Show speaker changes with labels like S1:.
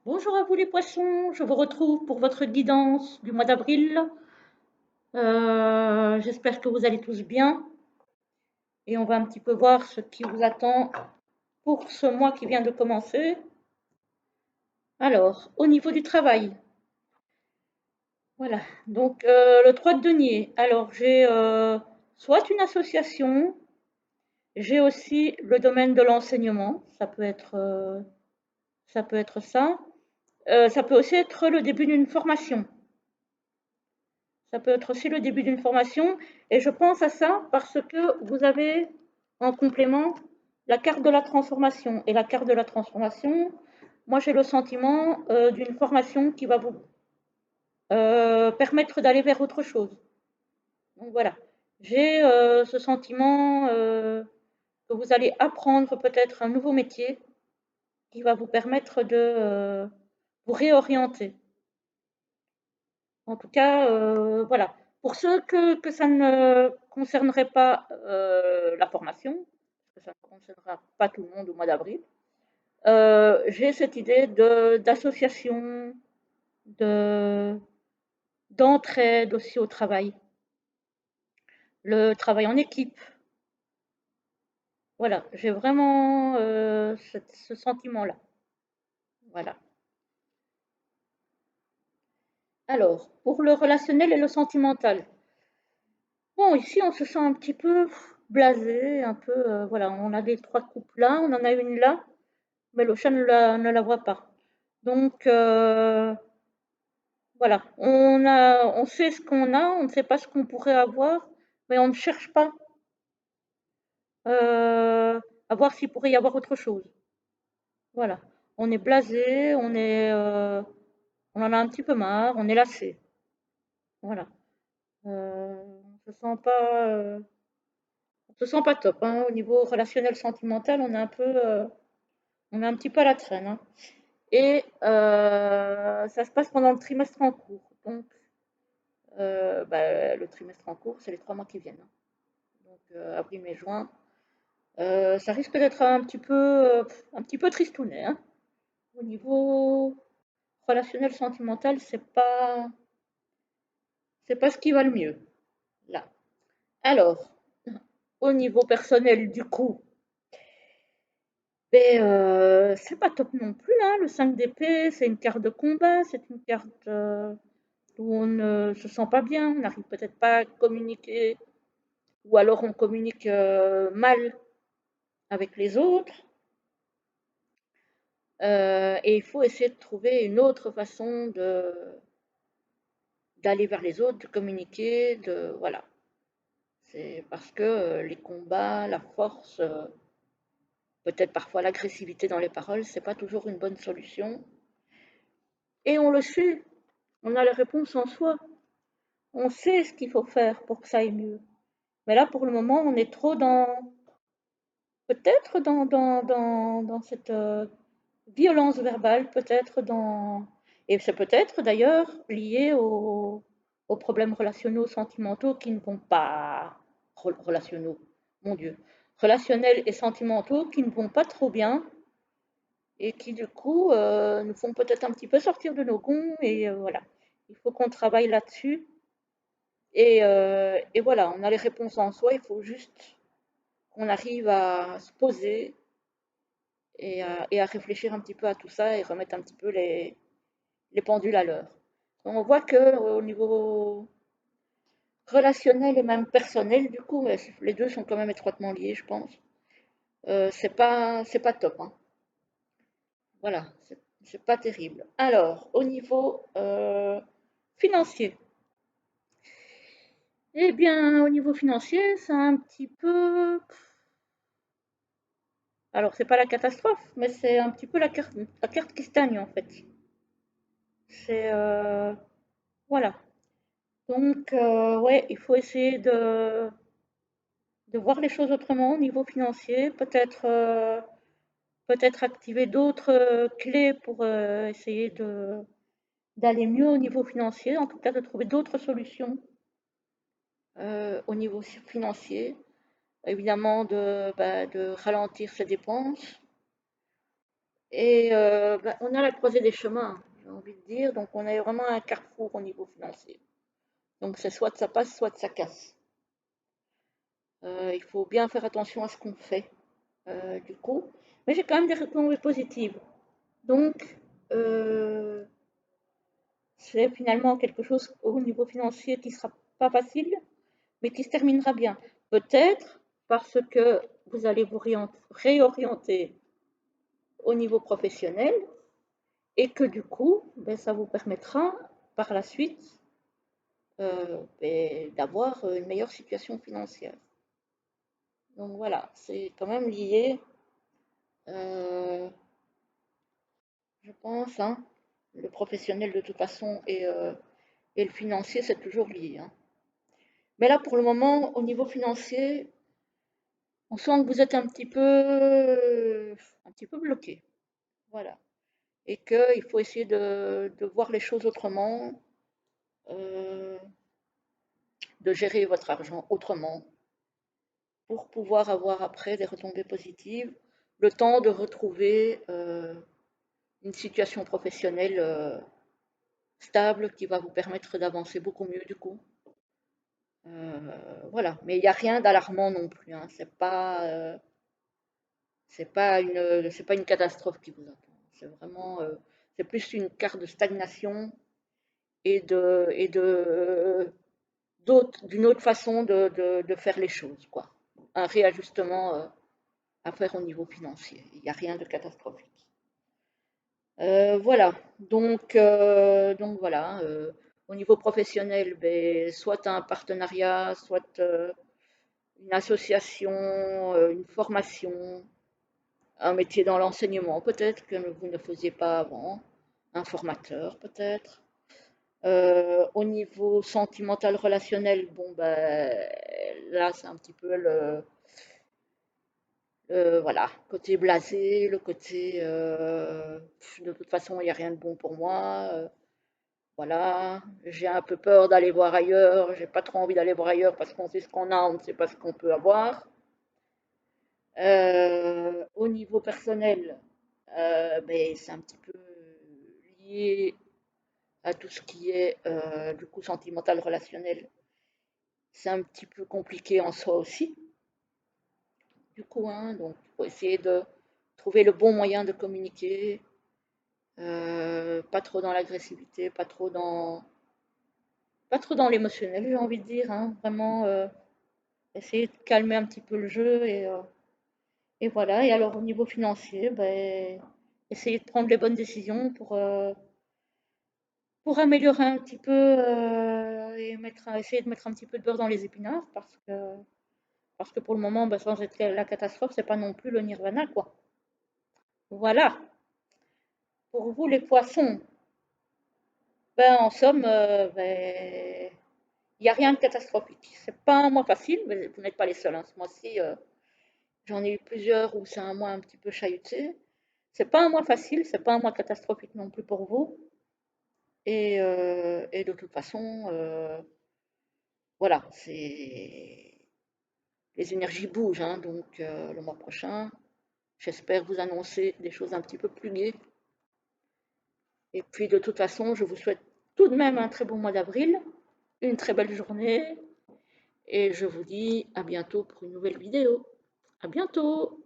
S1: Bonjour à vous les poissons, je vous retrouve pour votre guidance du mois d'avril. J'espère que vous allez tous bien et on va un petit peu voir ce qui vous attend pour ce mois qui vient de commencer. Alors, au niveau du travail, voilà, donc le 3 de denier. Alors, j'ai soit une association, j'ai aussi le domaine de l'enseignement, ça peut être ça. Ça peut aussi être le début d'une formation. Ça peut être aussi le début d'une formation. Et je pense à ça parce que vous avez en complément la carte de la transformation. Et la carte de la transformation, moi j'ai le sentiment d'une formation qui va vous permettre d'aller vers autre chose. Donc voilà, j'ai ce sentiment que vous allez apprendre peut-être un nouveau métier qui va vous permettre de vous réorienter. En tout cas, voilà. Pour ceux que ça ne concernerait pas la formation, parce que ça ne concernera pas tout le monde au mois d'avril, j'ai cette idée d'association, de, d'entraide aussi au travail, le travail en équipe. Voilà, j'ai vraiment ce sentiment-là. Voilà. Alors, pour le relationnel et le sentimental, bon, ici, on se sent un petit peu blasé, un peu, voilà, on a les trois coupes là, on en a une là, mais le chat ne la voit pas. Donc, voilà, on sait ce qu'on a, on ne sait pas ce qu'on pourrait avoir, mais on ne cherche pas à voir s'il pourrait y avoir autre chose. Voilà, on est blasé, on en a un petit peu marre, on est lassé. Voilà, on se sent pas, on se sent pas top, hein. Au niveau relationnel sentimental, on est un petit peu à la traîne, hein. Et ça se passe pendant le trimestre en cours. Donc, bah, le trimestre en cours, c'est les 3 mois qui viennent, hein. Donc, avril, mai, juin. Ça risque d'être un petit peu tristounet, hein. Au niveau relationnel sentimental, c'est pas ce qui va le mieux, là. Alors, au niveau personnel, du coup, ben, c'est pas top non plus, hein. Le 5 d'épée, c'est une carte de combat, c'est une carte où on ne se sent pas bien, on n'arrive peut-être pas à communiquer, ou alors on communique mal avec les autres. Et il faut essayer de trouver une autre façon d'aller vers les autres, de communiquer, voilà. C'est parce que les combats, la force, peut-être parfois l'agressivité dans les paroles, c'est pas toujours une bonne solution. Et on le sait, on a les réponses en soi. On sait ce qu'il faut faire pour que ça aille mieux. Mais là, pour le moment, on est trop peut-être dans cette violence verbale, peut-être dans... Et c'est peut-être d'ailleurs lié aux problèmes relationnels, sentimentaux qui ne vont pas... Relationnels, mon Dieu. Relationnels et sentimentaux qui ne vont pas trop bien et qui du coup nous font peut-être un petit peu sortir de nos gonds et voilà. Il faut qu'on travaille là-dessus et voilà, on a les réponses en soi, il faut juste qu'on arrive à se poser et à réfléchir un petit peu à tout ça et remettre un petit peu les pendules à l'heure. On voit que au niveau relationnel et même personnel, du coup, les deux sont quand même étroitement liés, je pense. C'est pas top, hein. Voilà, c'est pas terrible. Alors, au niveau financier, eh bien, au niveau financier, c'est un petit peu. Alors, c'est pas la catastrophe, mais c'est un petit peu la carte qui stagne en fait. C'est voilà. Donc, ouais, il faut essayer de voir les choses autrement au niveau financier, peut-être activer d'autres clés pour essayer d'aller mieux au niveau financier, en tout cas de trouver d'autres solutions au niveau financier. Évidemment, de ralentir ses dépenses Et on a la croisée des chemins, j'ai envie de dire. Donc on est vraiment à un carrefour au niveau financier. Donc c'est soit ça passe, soit ça casse. Il faut bien faire attention à ce qu'on fait, du coup. Mais j'ai quand même des retombées positives. Donc, euh, c'est finalement quelque chose au niveau financier qui sera pas facile, mais qui se terminera bien. Peut-être parce que vous allez vous réorienter au niveau professionnel et que du coup, ça vous permettra par la suite d'avoir une meilleure situation financière. Donc voilà, c'est quand même lié, euh, je pense, hein. Le professionnel de toute façon et le financier, c'est toujours lié, hein. Mais là, pour le moment, au niveau financier, on sent que vous êtes un petit peu bloqué. Voilà. Et qu'il faut essayer de voir les choses autrement, euh, de gérer votre argent autrement, pour pouvoir avoir après des retombées positives, le temps de retrouver une situation professionnelle stable qui va vous permettre d'avancer beaucoup mieux du coup. Voilà, mais il n'y a rien d'alarmant non plus, hein. C'est pas une catastrophe qui vous attend. C'est vraiment, c'est plus une carte de stagnation et d'une autre façon de faire les choses, quoi. Un réajustement à faire au niveau financier. Il n'y a rien de catastrophique. Voilà, donc voilà, au niveau professionnel, soit un partenariat, soit une association, une formation, un métier dans l'enseignement peut-être que vous ne faisiez pas avant, un formateur peut-être. Au niveau sentimental relationnel, bon là c'est un petit peu voilà, côté blasé, le côté de toute façon il n'y a rien de bon pour moi. Voilà, j'ai un peu peur d'aller voir ailleurs, j'ai pas trop envie d'aller voir ailleurs parce qu'on sait ce qu'on a, on ne sait pas ce qu'on peut avoir. Au niveau personnel, c'est un petit peu lié à tout ce qui est du coup sentimental relationnel. C'est un petit peu compliqué en soi aussi, du coup, hein, donc il faut essayer de trouver le bon moyen de communiquer, pas trop dans l'agressivité, pas trop dans l'émotionnel, j'ai envie de dire, hein, vraiment essayer de calmer un petit peu le jeu et voilà. Et alors au niveau financier, essayer de prendre les bonnes décisions pour améliorer un petit peu et essayer de mettre un petit peu de beurre dans les épinards parce que pour le moment, sans être la catastrophe, c'est pas non plus le nirvana, quoi. Voilà. Pour vous, les poissons, en somme, il n'y a rien de catastrophique. C'est pas un mois facile, mais vous n'êtes pas les seuls, hein. Ce mois-ci, j'en ai eu plusieurs où c'est un mois un petit peu chahuté. C'est pas un mois facile, c'est pas un mois catastrophique non plus pour vous. Et de toute façon, voilà, les énergies bougent, hein, donc le mois prochain, j'espère vous annoncer des choses un petit peu plus gaies. Et puis de toute façon, je vous souhaite tout de même un très bon mois d'avril, une très belle journée, et je vous dis à bientôt pour une nouvelle vidéo. À bientôt!